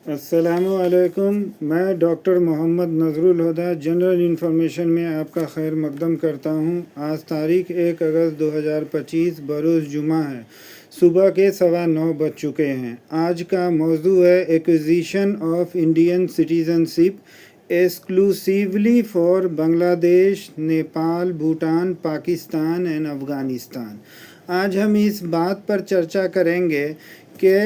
अस्सलामुअलैकुम। मैं डॉक्टर मोहम्मद नज़रुल हुदा general information में आपका खैर मकदम करता हूँ। आज तारीख़ 1 अगस्त 2025 बरोज़ जुमा है। सुबह के 9:15 बज चुके हैं। आज का मौजू है acquisition of Indian citizenship exclusively for Bangladesh, Nepal, Bhutan, Pakistan and Afghanistan. आज हम इस बात पर चर्चा करेंगे कि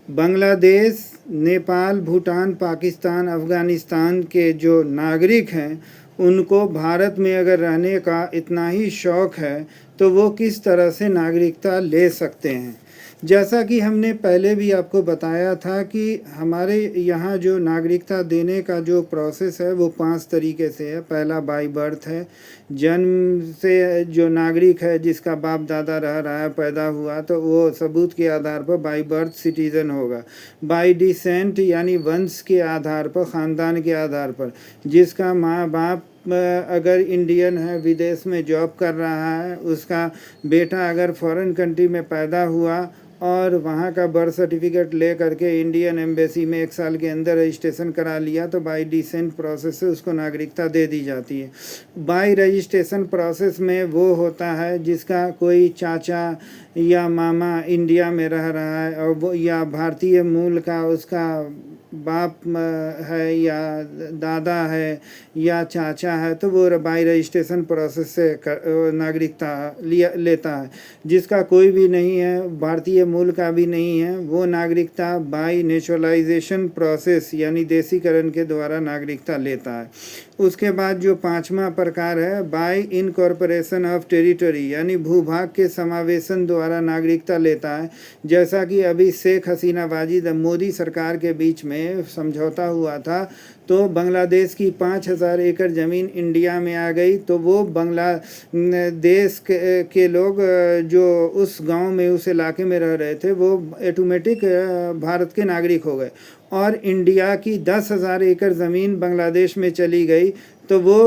बांग्लादेश, नेपाल, भूटान, पाकिस्तान, अफ़गानिस्तान के जो नागरिक हैं उनको भारत में अगर रहने का इतना ही शौक़ है तो वो किस तरह से नागरिकता ले सकते हैं। जैसा कि हमने पहले भी आपको बताया था कि हमारे यहाँ जो नागरिकता देने का जो प्रोसेस है वो 5 तरीके से है। पहला बाय बर्थ है, जन्म से जो नागरिक है जिसका बाप दादा रह रहा है, पैदा हुआ तो वो सबूत के आधार पर बाय बर्थ सिटीज़न होगा। बाय डिसेंट यानी वंश के आधार पर, ख़ानदान के आधार पर, जिसका माँ बाप अगर इंडियन है, विदेश में जॉब कर रहा है, उसका बेटा अगर फॉरेन कंट्री में पैदा हुआ और वहाँ का बर्थ सर्टिफिकेट ले करके इंडियन एम्बेसी में 1 साल के अंदर रजिस्ट्रेशन करा लिया तो बाय डिसेंट प्रोसेस से उसको नागरिकता दे दी जाती है। बाय रजिस्ट्रेशन प्रोसेस में वो होता है जिसका कोई चाचा या मामा इंडिया में रह रहा है और वो या भारतीय मूल का उसका बाप है या दादा है या चाचा है तो वो बाय रजिस्ट्रेशन प्रोसेस से नागरिकता लेता है। जिसका कोई भी नहीं है, भारतीय मूल का भी नहीं है, वो नागरिकता बाय नेचुरलाइजेशन प्रोसेस यानी देसीकरण के द्वारा नागरिकता लेता है। उसके बाद जो 5वां प्रकार है बाय इनकॉर्पोरेशन ऑफ टेरिटरी यानी भूभाग के समावेशन द्वारा नागरिकता लेता है। जैसा कि अभी शेख हसीना वाजिद मोदी सरकार के बीच में समझौता हुआ था तो बांग्लादेश की 5000 एकड़ ज़मीन इंडिया में आ गई तो वो बांग्लादेश के लोग जो उस गांव में, उस इलाके में रह रहे थे वो ऑटोमेटिक भारत के नागरिक हो गए। और इंडिया की 10,000 एकड़ ज़मीन बांग्लादेश में चली गई तो वो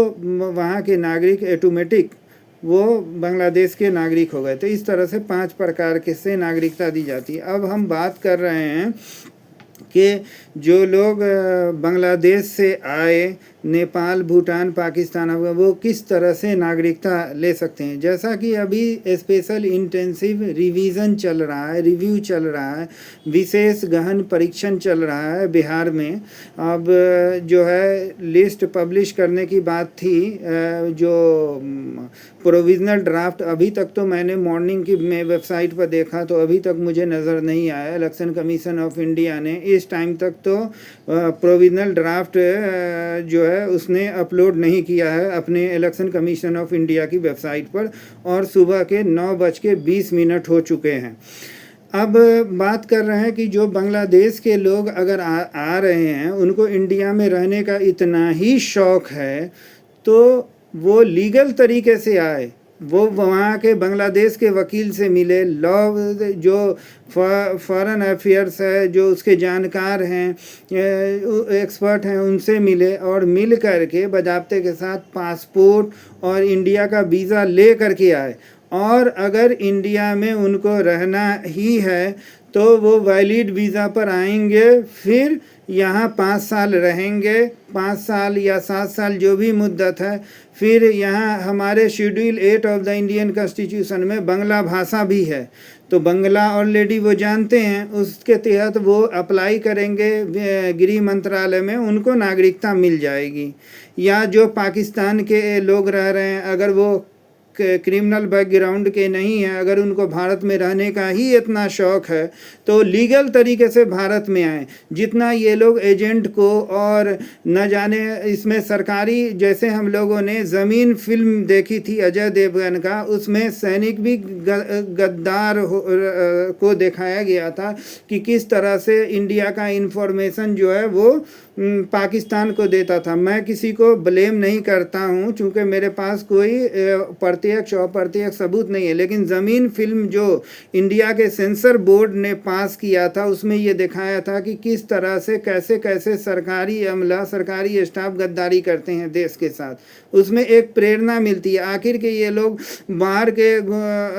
वहाँ के नागरिक ऑटोमेटिक वो बांग्लादेश के नागरिक हो गए। तो इस तरह से 5 प्रकार के से नागरिकता दी जाती है। अब हम बात कर रहे हैं कि जो लोग बांग्लादेश से आए, नेपाल, भूटान, पाकिस्तान, वो किस तरह से नागरिकता ले सकते हैं। जैसा कि अभी स्पेशल इंटेंसिव रिवीजन चल रहा है, रिव्यू चल रहा है, विशेष गहन परीक्षण चल रहा है बिहार में। अब जो है लिस्ट पब्लिश करने की बात थी, जो प्रोविज़नल ड्राफ्ट अभी तक तो मैंने मॉर्निंग की में वेबसाइट पर देखा तो अभी तक मुझे नज़र नहीं आया। इलेक्शन कमीशन ऑफ इंडिया ने इस टाइम तक तो प्रोविज़नल ड्राफ्ट जो है उसने अपलोड नहीं किया है अपने इलेक्शन कमीशन ऑफ इंडिया की वेबसाइट पर और सुबह के 9:20 हो चुके हैं। अब बात कर रहे हैं कि जो बांग्लादेश के लोग अगर आ रहे हैं उनको इंडिया में रहने का इतना ही शौक़ है तो वो लीगल तरीके से आए, वो वहाँ के बांग्लादेश के वकील से मिले, लॉ जो फॉरेन अफेयर्स है जो उसके जानकार हैं, एक्सपर्ट हैं, उनसे मिले और मिल कर के बाज़ाब्ते के साथ पासपोर्ट और इंडिया का वीज़ा ले करके आए। और अगर इंडिया में उनको रहना ही है तो वो वैलिड वीज़ा पर आएंगे, फिर यहाँ 5 साल रहेंगे, 5 साल या 7 साल जो भी मुद्दत है। फिर यहाँ हमारे schedule 8 of the Indian constitution में बांग्ला भाषा भी है तो बांग्ला ऑलरेडी वो जानते हैं, उसके तहत वो अप्लाई करेंगे गृह मंत्रालय में, उनको नागरिकता मिल जाएगी। या जो पाकिस्तान के लोग रह रहे हैं अगर वो क्रिमिनल बैकग्राउंड के नहीं हैं, अगर उनको भारत में रहने का ही इतना शौक़ है तो लीगल तरीके से भारत में आए। जितना ये लोग एजेंट को और न जाने इसमें सरकारी, जैसे हम लोगों ने ज़मीन फिल्म देखी थी अजय देवगन का, उसमें सैनिक भी गद्दार को दिखाया गया था कि किस तरह से इंडिया का इन्फॉर्मेशन जो है वो पाकिस्तान को देता था। मैं किसी को ब्लेम नहीं करता हूँ चूँकि मेरे पास कोई प्रत्यक्ष और अप्रत्यक्ष सबूत नहीं है, लेकिन ज़मीन फिल्म जो इंडिया के सेंसर बोर्ड ने पास किया था उसमें ये दिखाया था कि किस तरह से कैसे कैसे सरकारी अमला, सरकारी स्टाफ गद्दारी करते हैं देश के साथ। उसमें एक प्रेरणा मिलती है आखिर के ये लोग बाहर के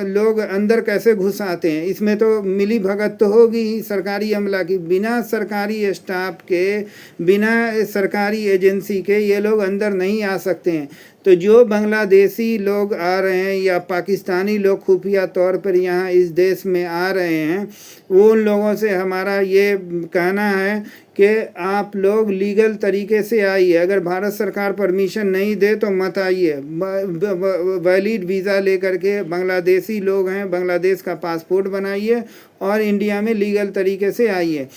लोग अंदर कैसे घुस आते हैं। इसमें तो मिली भगत तो होगी ही सरकारी अमला की, बिना सरकारी स्टाफ के, बिना सरकारी एजेंसी के ये लोग अंदर नहीं आ सकते हैं। तो जो बांग्लादेशी लोग आ रहे हैं या पाकिस्तानी लोग खुफिया तौर पर यहाँ इस देश में आ रहे हैं, वो उन लोगों से हमारा ये कहना है कि आप लोग लीगल तरीके से आइए। अगर भारत सरकार परमिशन नहीं दे तो मत आइए। वैलिड वीज़ा लेकर के बांग्लादेशी लोग हैं, बांग्लादेश का पासपोर्ट बनाइए और इंडिया में लीगल तरीके से आइए।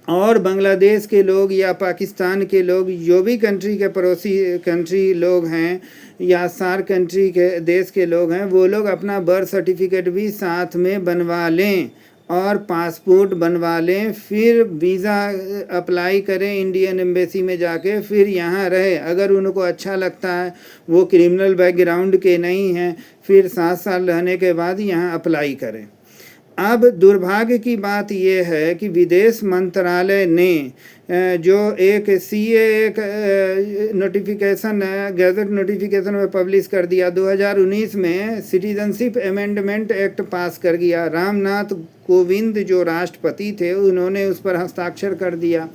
और बांग्लादेश के लोग या पाकिस्तान के लोग, जो भी कंट्री के पड़ोसी कंट्री लोग हैं या सार्क कंट्री के देश के लोग हैं, वो लोग अपना बर्थ सर्टिफिकेट भी साथ में बनवा लें और पासपोर्ट बनवा लें, फिर वीज़ा अप्लाई करें इंडियन एम्बेसी में जाके, फिर यहाँ रहे। अगर उनको अच्छा लगता है, वो क्रिमिनल बैकग्राउंड के नहीं हैं, फिर 7 साल रहने के बाद यहाँ अप्लाई करें। अब दुर्भाग्य की बात यह है कि विदेश मंत्रालय ने जो एक CAA नोटिफिकेशन गैजेट नोटिफिकेशन में पब्लिश कर दिया, 2019 में सिटीजनशिप अमेंडमेंट एक्ट पास कर दिया। रामनाथ कोविंद जो राष्ट्रपति थे उन्होंने उस पर हस्ताक्षर कर दिया।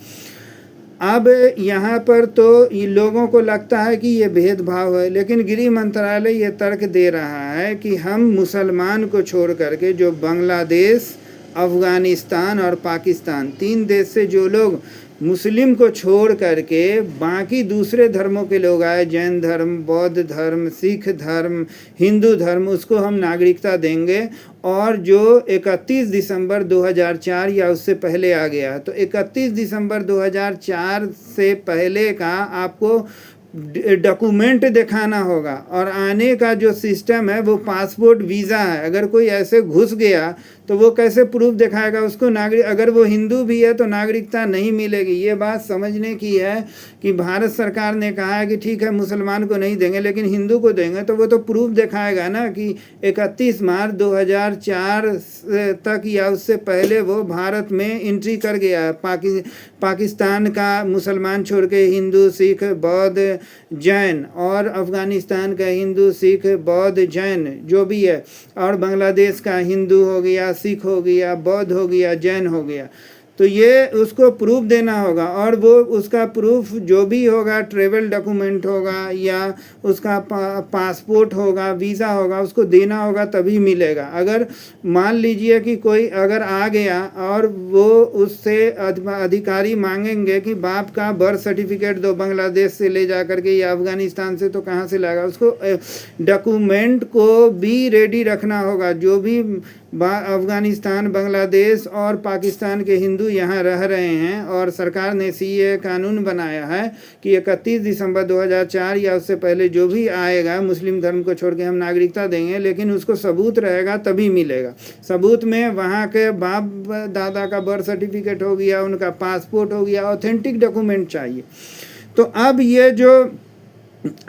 अब यहाँ पर तो ये लोगों को लगता है कि ये भेदभाव है, लेकिन गृह मंत्रालय ये तर्क दे रहा है कि हम मुसलमान को छोड़ करके जो बांग्लादेश, अफ़गानिस्तान और पाकिस्तान 3 देश से जो लोग मुस्लिम को छोड़ करके बाकी दूसरे धर्मों के लोग आए, जैन धर्म, बौद्ध धर्म, सिख धर्म, हिंदू धर्म, उसको हम नागरिकता देंगे। और जो 31 दिसंबर 2004 या उससे पहले आ गया, तो 31 दिसंबर 2004 से पहले का आपको डॉक्यूमेंट दिखाना होगा। और आने का जो सिस्टम है वो पासपोर्ट वीज़ा है। अगर कोई ऐसे घुस गया तो वो कैसे प्रूफ दिखाएगा उसको नागरिक? अगर वो हिंदू भी है तो नागरिकता नहीं मिलेगी। ये बात समझने की है कि भारत सरकार ने कहा है कि ठीक है मुसलमान को नहीं देंगे लेकिन हिंदू को देंगे, तो वो तो प्रूफ दिखाएगा ना कि 31 मार्च 2004 तक या उससे पहले वो भारत में एंट्री कर गया है। पाकिस्तान का मुसलमान छोड़ के हिंदू, सिख, बौद्ध, जैन, और अफ़गानिस्तान का हिंदू, सिख, बौद्ध, जैन जो भी है, और बांग्लादेश का हिंदू हो गया, सिख हो गया, बौद्ध हो गया, जैन हो गया। तो ये उसको प्रूफ देना होगा, और वो उसका प्रूफ जो भी होगा, ट्रेवल डॉक्यूमेंट होगा या उसका पासपोर्ट होगा, वीज़ा होगा, उसको देना होगा तभी मिलेगा। अगर मान लीजिए कि कोई अगर आ गया और वो उससे अधिकारी मांगेंगे कि बाप का बर्थ सर्टिफिकेट दो, बांग्लादेश से ले जा कर के या अफ़गानिस्तान से, तो कहाँ से लाएगा? उसको डॉक्यूमेंट को भी रेडी रखना होगा। जो भी अफ़गानिस्तान, बांग्लादेश और पाकिस्तान के हिंदू यहाँ रह रहे हैं, और सरकार ने CAA कानून बनाया है कि 31 दिसंबर 2004 या उससे पहले जो भी आएगा मुस्लिम धर्म को छोड़ के हम नागरिकता देंगे, लेकिन उसको सबूत रहेगा तभी मिलेगा। सबूत में वहाँ के बाप दादा का बर्थ सर्टिफिकेट हो गया, उनका पासपोर्ट हो गया, ऑथेंटिक डॉक्यूमेंट चाहिए। तो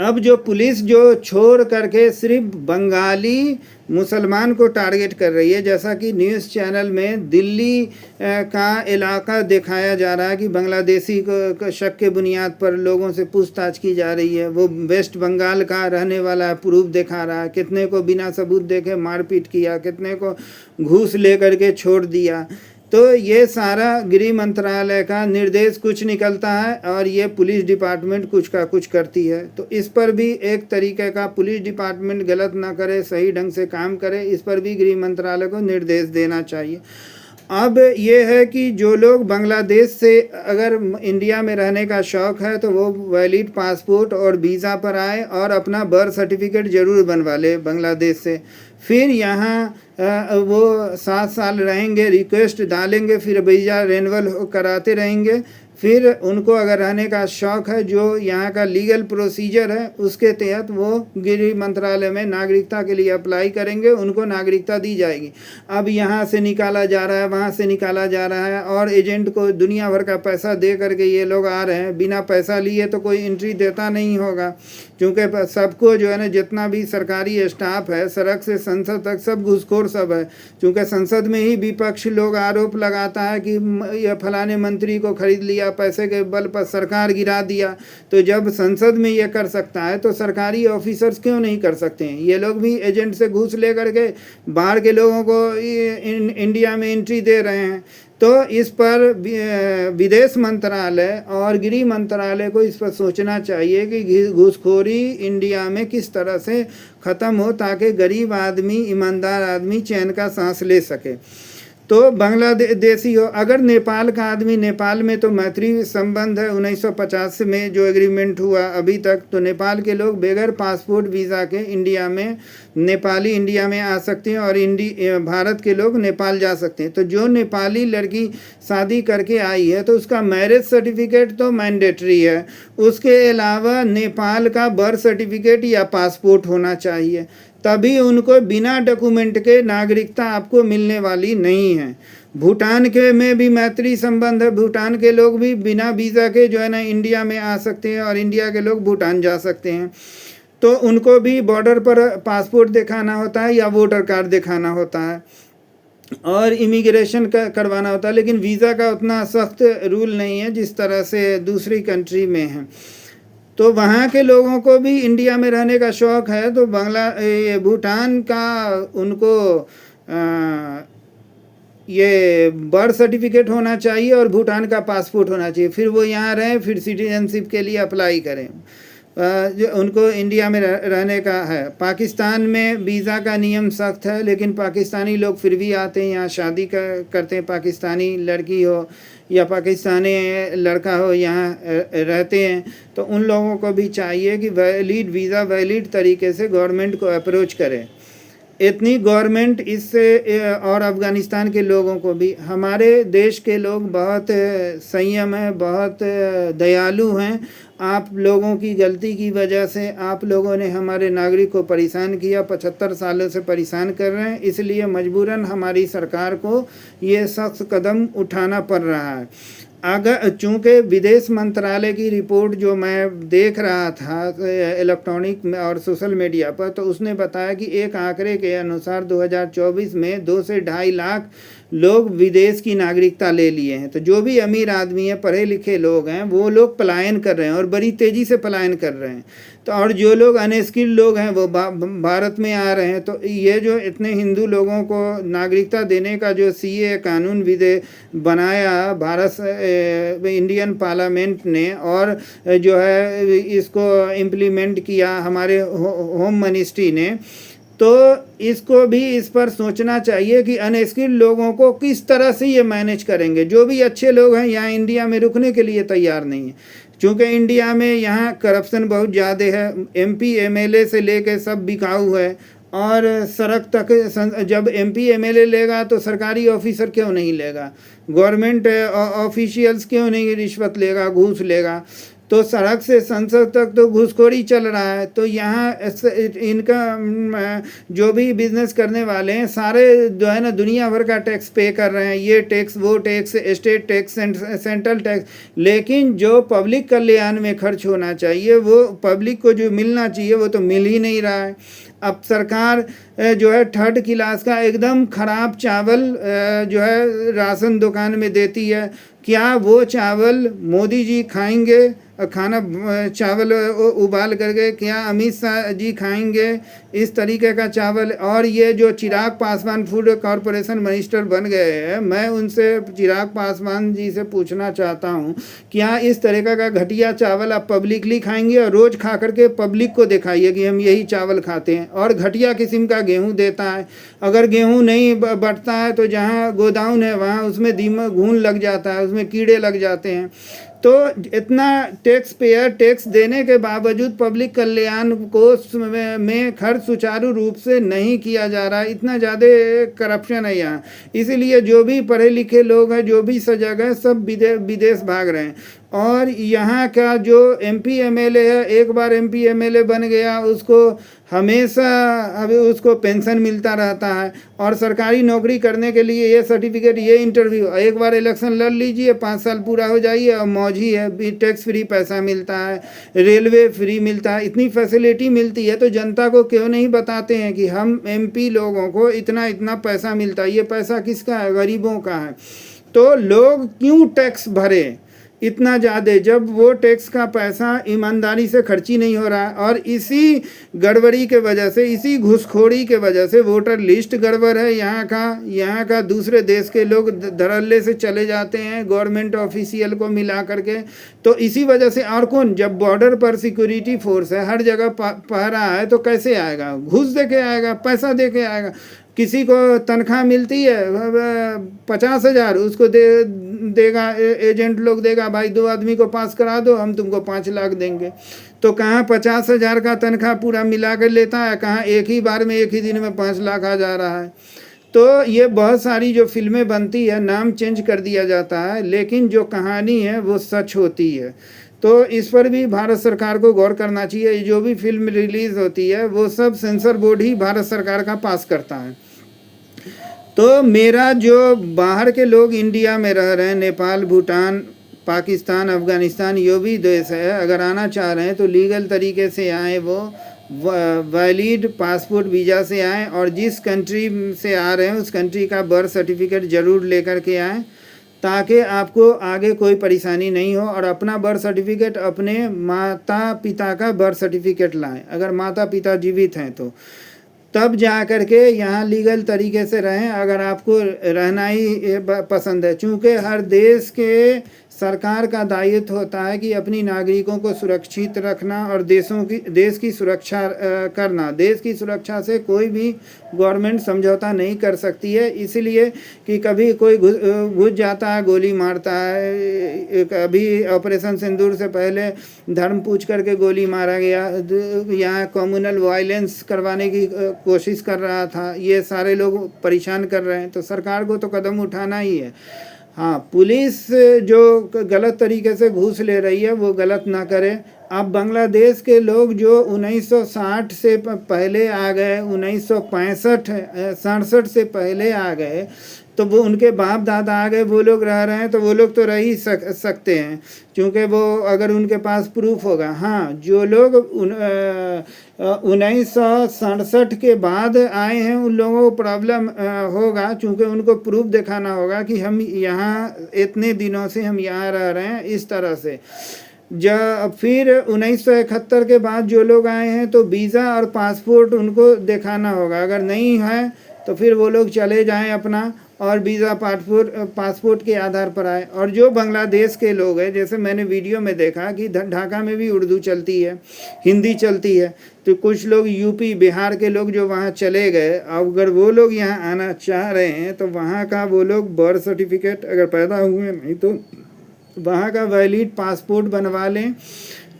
अब जो पुलिस जो छोड़ करके सिर्फ बंगाली मुसलमान को टारगेट कर रही है, जैसा कि न्यूज़ चैनल में दिल्ली का इलाका दिखाया जा रहा है कि बांग्लादेशी को शक के बुनियाद पर लोगों से पूछताछ की जा रही है। वो वेस्ट बंगाल का रहने वाला है, प्रूफ दिखा रहा है, कितने को बिना सबूत देखे मारपीट किया, कितने को घूस लेकर के छोड़ दिया। तो ये सारा गृह मंत्रालय का निर्देश कुछ निकलता है और ये पुलिस डिपार्टमेंट कुछ का कुछ करती है। तो इस पर भी एक तरीके का पुलिस डिपार्टमेंट गलत ना करे, सही ढंग से काम करे, इस पर भी गृह मंत्रालय को निर्देश देना चाहिए। अब ये है कि जो लोग बांग्लादेश से अगर इंडिया में रहने का शौक़ है तो वो वैलिड पासपोर्ट और वीज़ा पर आए और अपना बर्थ सर्टिफिकेट ज़रूर बनवा ले बांग्लादेश से। फिर यहाँ वो 7 साल रहेंगे, रिक्वेस्ट डालेंगे, फिर वीज़ा रेन्यूअल कराते रहेंगे, फिर उनको अगर रहने का शौक़ है, जो यहाँ का लीगल प्रोसीजर है उसके तहत वो गृह मंत्रालय में नागरिकता के लिए अप्लाई करेंगे, उनको नागरिकता दी जाएगी। अब यहाँ से निकाला जा रहा है, वहाँ से निकाला जा रहा है और एजेंट को दुनिया भर का पैसा दे करके ये लोग आ रहे हैं। बिना पैसा लिए तो कोई एंट्री देता नहीं होगा, क्योंकि सबको जो है ना, जितना भी सरकारी स्टाफ है सड़क से संसद तक सब घूसखोर सब है। क्योंकि संसद में ही विपक्ष लोग आरोप लगाता है कि यह फलाने मंत्री को खरीद लिया, पैसे के बल पर सरकार गिरा दिया। तो जब संसद में ये कर सकता है तो सरकारी ऑफिसर्स क्यों नहीं कर सकते हैं? ये लोग भी एजेंट से घूस ले करके बाहर के लोगों को इंडिया में एंट्री दे रहे हैं। तो इस पर विदेश मंत्रालय और गृह मंत्रालय को इस पर सोचना चाहिए कि घूसखोरी इंडिया में किस तरह से ख़त्म हो, ताकि गरीब आदमी, ईमानदार आदमी चैन का सांस ले सके। तो बांग्लादेशी हो, अगर नेपाल का आदमी, नेपाल में तो मैत्री संबंध है 1950 में जो एग्रीमेंट हुआ अभी तक, तो नेपाल के लोग बगैर पासपोर्ट वीज़ा के इंडिया में, नेपाली इंडिया में आ सकते हैं और भारत के लोग नेपाल जा सकते हैं। तो जो नेपाली लड़की शादी करके आई है तो उसका मैरिज सर्टिफिकेट तो मैंडेटरी है, उसके अलावा नेपाल का बर्थ सर्टिफिकेट या पासपोर्ट होना चाहिए, तभी उनको बिना डॉक्यूमेंट के नागरिकता आपको मिलने वाली नहीं है। भूटान के में भी मैत्री संबंध है, भूटान के लोग भी बिना वीज़ा के जो है ना इंडिया में आ सकते हैं और इंडिया के लोग भूटान जा सकते हैं। तो उनको भी बॉर्डर पर पासपोर्ट दिखाना होता है या वोटर कार्ड दिखाना होता है और इमिग्रेशन करवाना होता है, लेकिन वीज़ा का उतना सख्त रूल नहीं है जिस तरह से दूसरी कंट्री में है। तो वहाँ के लोगों को भी इंडिया में रहने का शौक़ है, तो भूटान का उनको ये बर्थ सर्टिफिकेट होना चाहिए और भूटान का पासपोर्ट होना चाहिए, फिर वो यहाँ रहें, फिर सिटीजनशिप के लिए अप्लाई करें। जो उनको इंडिया में रहने का है। पाकिस्तान में वीज़ा का नियम सख्त है, लेकिन पाकिस्तानी लोग फिर भी आते हैं, यहाँ शादी करते हैं, पाकिस्तानी लड़की हो या पाकिस्तानी लड़का हो, यहाँ रहते हैं। तो उन लोगों को भी चाहिए कि वैलिड वीज़ा वैलिड तरीके से गवर्नमेंट को अप्रोच करें। इतनी गवर्नमेंट इससे, और अफ़गानिस्तान के लोगों को भी, हमारे देश के लोग बहुत संयम हैं, बहुत दयालु हैं। आप लोगों की गलती की वजह से आप लोगों ने हमारे नागरिक को परेशान किया, 75 सालों से परेशान कर रहे हैं, इसलिए मजबूरन हमारी सरकार को ये सख्त कदम उठाना पड़ रहा है। अगर चूँकि विदेश मंत्रालय की रिपोर्ट जो मैं देख रहा था इलेक्ट्रॉनिक में और सोशल मीडिया पर, तो उसने बताया कि एक आंकड़े के अनुसार 2024 में 2 से 2.5 लाख लोग विदेश की नागरिकता ले लिए हैं। तो जो भी अमीर आदमी है, पढ़े लिखे लोग हैं, वो लोग पलायन कर रहे हैं और बड़ी तेज़ी से पलायन कर रहे हैं। तो और जो लोग अनस्किल्ड लोग हैं वो भारत में आ रहे हैं। तो ये जो इतने हिंदू लोगों को नागरिकता देने का जो सीए कानून बनाया भारत इंडियन पार्लियामेंट ने, और जो है इसको इम्प्लीमेंट किया हमारे होम मिनिस्ट्री ने, तो इसको भी इस पर सोचना चाहिए कि अनस्किल्ड लोगों को किस तरह से ये मैनेज करेंगे। जो भी अच्छे लोग हैं यहाँ इंडिया में रुकने के लिए तैयार नहीं है, क्योंकि इंडिया में यहाँ करप्शन बहुत ज़्यादा है। एमपी एमएलए से लेके सब बिकाऊ है, और सड़क तक जब एमपी एमएलए लेगा तो सरकारी ऑफिसर क्यों नहीं लेगा, गवर्नमेंट ऑफिशियल्स क्यों नहीं रिश्वत लेगा, घूस लेगा। तो सड़क से संसद तक तो घूसखोरी चल रहा है। तो यहाँ इनका जो भी बिजनेस करने वाले हैं सारे जो है ना दुनिया भर का टैक्स पे कर रहे हैं, ये टैक्स वो tax, state tax, central tax, लेकिन जो पब्लिक कल्याण में खर्च होना चाहिए, वो पब्लिक को जो मिलना चाहिए वो तो मिल ही नहीं रहा है। अब सरकार जो है 3rd क्लास का एकदम ख़राब चावल जो है राशन दुकान में देती है। क्या वो चावल मोदी जी खाएंगे? खाना चावल उबाल करके क्या अमित शाह जी खाएंगे इस तरीके का चावल? और ये जो Chirag Paswan food corporation minister बन गए हैं, मैं उनसे चिराग पासवान जी से पूछना चाहता हूँ, क्या इस तरीके का घटिया चावल आप पब्लिकली खाएंगे? और रोज़ खा करके पब्लिक को दिखाइए कि हम यही चावल खाते हैं। और घटिया किस्म का गेहूँ देता है। अगर गेहूँ नहीं बढ़ता है तो जहाँ गोदाउन है वहाँ उसमें दीमक घून लग जाता है, उसमें कीड़े लग जाते हैं। तो इतना टैक्स पेयर टैक्स देने के बावजूद पब्लिक कल्याण कोष में खर्च सुचारू रूप से नहीं किया जा रहा है। इतना ज़्यादा करप्शन है यहाँ, इसीलिए जो भी पढ़े लिखे लोग हैं, जो भी सजग हैं, सब विदेश भाग रहे हैं। और यहाँ का जो एमपी एमएलए है, एक बार एमपी एमएलए बन गया, उसको हमेशा अभी उसको पेंशन मिलता रहता है। और सरकारी नौकरी करने के लिए ये सर्टिफिकेट, ये इंटरव्यू, एक बार इलेक्शन लड़ लीजिए, 5 साल पूरा हो जाइए और मौज ही है। टैक्स फ्री पैसा मिलता है, रेलवे फ्री मिलता है, इतनी फैसिलिटी मिलती है, तो जनता को क्यों नहीं बताते हैं कि हम एमपी लोगों को इतना इतना पैसा मिलता है। ये पैसा किसका है? गरीबों का है। तो लोग क्यों टैक्स भरे इतना ज़्यादा, जब वो टैक्स का पैसा ईमानदारी से खर्ची नहीं हो रहा है। और इसी गड़बड़ी के वजह से, इसी घुसखोरी के वजह से वोटर लिस्ट गड़बड़ है यहाँ का दूसरे देश के लोग धड़ल्ले से चले जाते हैं गवर्नमेंट ऑफिशियल को मिला करके। तो इसी वजह से, और कौन, जब बॉर्डर पर सिक्योरिटी फोर्स है, हर जगह पहरा है, तो कैसे आएगा? घूस दे के आएगा, पैसा दे के आएगा। किसी को तनख्वाह मिलती है 50,000, उसको देगा एजेंट लोग देगा, भाई 2 आदमी को पास करा दो, हम तुमको 5 लाख देंगे। तो कहाँ 50,000 का तनख्वाह पूरा मिला कर लेता है, कहाँ एक ही बार में, एक ही दिन में 5 लाख आ जा रहा है। तो ये बहुत सारी जो फिल्में बनती है, नाम चेंज कर दिया जाता है, लेकिन जो कहानी है वो सच होती है। तो इस पर भी भारत सरकार को गौर करना चाहिए। जो भी फिल्म रिलीज़ होती है वो सब सेंसर बोर्ड ही भारत सरकार का पास करता है। तो मेरा जो बाहर के लोग इंडिया में रह रहे हैं, नेपाल, भूटान, पाकिस्तान, अफ़गानिस्तान, ये भी देश है, अगर आना चाह रहे हैं तो लीगल तरीके से आएँ, वो वैलिड पासपोर्ट वीज़ा से आएँ, और जिस कंट्री से आ रहे हैं उस कंट्री का बर्थ सर्टिफिकेट ज़रूर लेकर के आएँ, ताकि आपको आगे कोई परेशानी नहीं हो। और अपना बर्थ सर्टिफिकेट, अपने माता पिता का बर्थ सर्टिफिकेट लाएं, अगर माता पिता जीवित हैं तो, तब जा कर के यहाँ लीगल तरीके से रहें, अगर आपको रहना ही पसंद है। चूँकि हर देश के सरकार का दायित्व होता है कि अपनी नागरिकों को सुरक्षित रखना और देश की सुरक्षा करना। देश की सुरक्षा से कोई भी गवर्नमेंट समझौता नहीं कर सकती है, इसलिए कि कभी कोई घुस जाता है, गोली मारता है। कभी ऑपरेशन सिंदूर से पहले धर्म पूछ करके गोली मारा गया, यहाँ कम्युनल वायलेंस करवाने की कोशिश कर रहा था। ये सारे लोग परेशान कर रहे हैं, तो सरकार को तो कदम उठाना ही है। हाँ, पुलिस जो गलत तरीके से घूस ले रही है वो गलत ना करे। अब बांग्लादेश के लोग जो 1960 से पहले आ गए, 1965-67 से पहले आ गए, तो वो उनके बाप दादा आ गए, वो लोग रह रहे हैं, तो वो लोग तो रह ही सकते हैं, क्योंकि वो अगर उनके पास प्रूफ होगा। हाँ, जो लोग 1967 के बाद आए हैं उन लोगों को प्रॉब्लम होगा, क्योंकि उनको प्रूफ दिखाना होगा कि हम यहाँ इतने दिनों से हम यहाँ रह रहे हैं इस तरह से। जब फिर 1971 के बाद जो लोग आए हैं तो वीज़ा और पासपोर्ट उनको दिखाना होगा, अगर नहीं है तो फिर वो लोग चले जाएं अपना, और वीज़ा पासपोर्ट के आधार पर आए। और जो बांग्लादेश के लोग हैं, जैसे मैंने वीडियो में देखा कि ढाका में भी उर्दू चलती है, हिंदी चलती है, तो कुछ लोग यूपी बिहार के लोग जो वहाँ चले गए, अगर वो लोग यहाँ आना चाह रहे हैं तो वहाँ का वो लोग बर्थ सर्टिफिकेट अगर पैदा हुए नहीं तो वहाँ का वैलिड पासपोर्ट बनवा लें,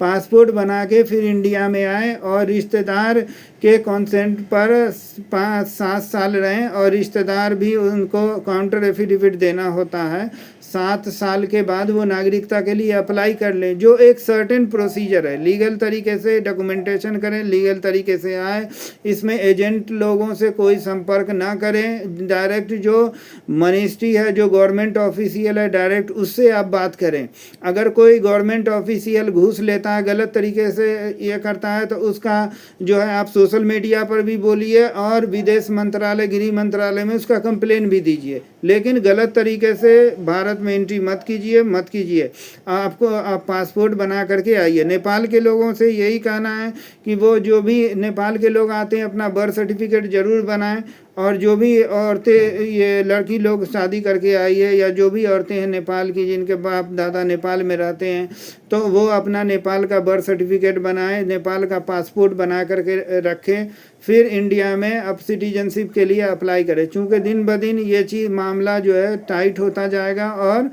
पासपोर्ट बना के फिर इंडिया में आए, और रिश्तेदार के कंसेंट पर 5-7 साल रहें, और रिश्तेदार भी उनको काउंटर एफिडेविट देना होता है। 7 साल के बाद वो नागरिकता के लिए अप्लाई कर लें, जो एक सर्टेन प्रोसीजर है। लीगल तरीके से डॉक्यूमेंटेशन करें, लीगल तरीके से आए, इसमें एजेंट लोगों से कोई संपर्क ना करें, डायरेक्ट जो मिनिस्ट्री है, जो गवर्नमेंट ऑफिशियल है, डायरेक्ट उससे आप बात करें। अगर कोई गवर्नमेंट ऑफिशियल घूस लेता है, गलत तरीके से ये करता है, तो उसका जो है आप सोशल मीडिया पर भी बोलिए, और विदेश मंत्रालय, गृह मंत्रालय में उसका कंप्लेन भी दीजिए, लेकिन गलत तरीके से भारत में एंट्री मत कीजिए। आपको आप पासपोर्ट बना करके आइए। नेपाल के लोगों से यही कहना है कि वो जो भी नेपाल के लोग आते हैं अपना बर्थ सर्टिफिकेट ज़रूर बनाएं, और जो भी औरतें, ये लड़की लोग शादी करके आई है या जो भी औरतें हैं नेपाल की, जिनके बाप दादा नेपाल में रहते हैं, तो वो अपना नेपाल का बर्थ सर्टिफिकेट बनाएं, नेपाल का पासपोर्ट बना करके रखें, फिर इंडिया में अब सिटीजनशिप के लिए अप्लाई करें। चूँकि दिन ब दिन ये चीज़ मामला जो है टाइट होता जाएगा और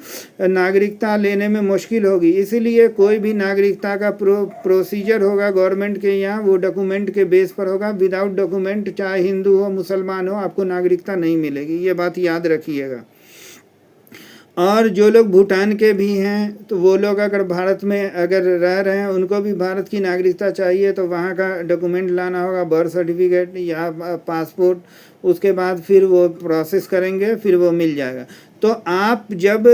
नागरिकता लेने में मुश्किल होगी। इसीलिए कोई भी नागरिकता का प्रोसीजर होगा गवर्नमेंट के यहाँ, वो डॉक्यूमेंट के बेस पर होगा। विदाउट डॉक्यूमेंट, चाहे हिंदू हो मुसलमान हो, आपको नागरिकता नहीं मिलेगी। ये बात याद रखिएगा। और जो लोग भूटान के भी हैं, तो वो लोग अगर भारत में अगर रह रहे हैं, उनको भी भारत की नागरिकता चाहिए, तो वहाँ का डॉक्यूमेंट लाना होगा, बर्थ सर्टिफिकेट या पासपोर्ट। उसके बाद फिर वो प्रोसेस करेंगे, फिर वो मिल जाएगा। तो आप जब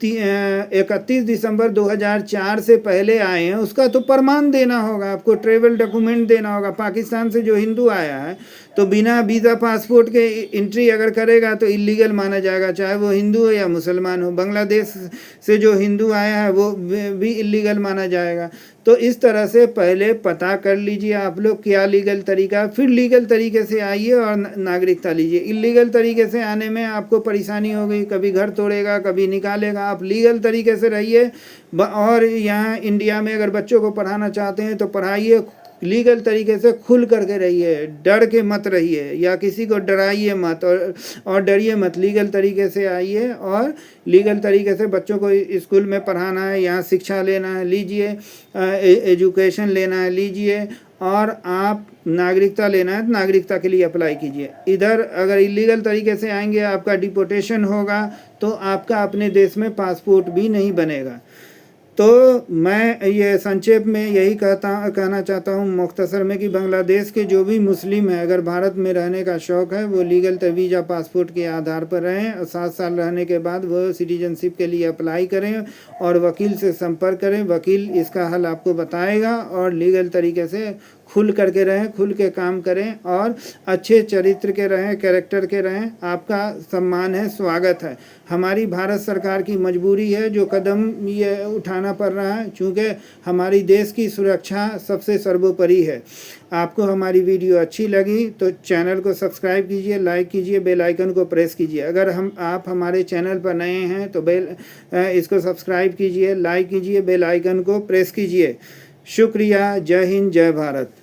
31 दिसंबर 2004 से पहले आए हैं, उसका तो प्रमाण देना होगा आपको, ट्रेवल डॉक्यूमेंट देना होगा। पाकिस्तान से जो हिंदू आया है तो बिना वीज़ा पासपोर्ट के एंट्री अगर करेगा तो इलीगल माना जाएगा, चाहे वो हिंदू हो या मुसलमान हो। बांग्लादेश से जो हिंदू आया है वो भी इलीगल माना जाएगा। तो इस तरह से पहले पता कर लीजिए आप लोग क्या लीगल तरीका, फिर लीगल तरीके से आइए और नागरिकता लीजिए। इलीगल तरीके से आने में आपको परेशानी होगी, कभी घर तोड़ेगा, कभी निकालेगा। आप लीगल तरीके से रहिए। और यहाँ इंडिया में अगर बच्चों को पढ़ाना चाहते हैं तो पढ़ाइए, लीगल तरीके से खुल करके रहिए, डर के मत रहिए या किसी को डराइए मत और डरिए मत। लीगल तरीके से आइए और लीगल तरीके से बच्चों को स्कूल में पढ़ाना है, यहाँ शिक्षा लेना है, लीजिए, एजुकेशन लेना है, लीजिए। और आप नागरिकता लेना है तो नागरिकता के लिए अप्लाई कीजिए। इधर अगर इलीगल तरीके से आएंगे, आपका डिपोर्टेशन होगा, तो आपका अपने देश में पासपोर्ट भी नहीं बनेगा। तो मैं ये संक्षेप में यही कहना चाहता हूँ मुख्तसर में कि बांग्लादेश के जो भी मुस्लिम हैं, अगर भारत में रहने का शौक़ है, वो लीगल वीज़ा पासपोर्ट के आधार पर रहें और 7 साल रहने के बाद वो सिटीजनशिप के लिए अप्लाई करें और वकील से संपर्क करें। वकील इसका हल आपको बताएगा। और लीगल तरीके से खुल करके रहें, खुल के काम करें और अच्छे चरित्र के रहें, कैरेक्टर के रहें। आपका सम्मान है, स्वागत है। हमारी भारत सरकार की मजबूरी है जो कदम ये उठाना पड़ रहा है, चूँकि हमारी देश की सुरक्षा सबसे सर्वोपरि है। आपको हमारी वीडियो अच्छी लगी तो चैनल को सब्सक्राइब कीजिए, लाइक कीजिए, बेल आइकन को प्रेस कीजिए। अगर आप हमारे चैनल पर नए हैं तो इसको सब्सक्राइब कीजिए, लाइक कीजिए, बेल आइकन को प्रेस कीजिए। शुक्रिया। जय हिंद, जय भारत।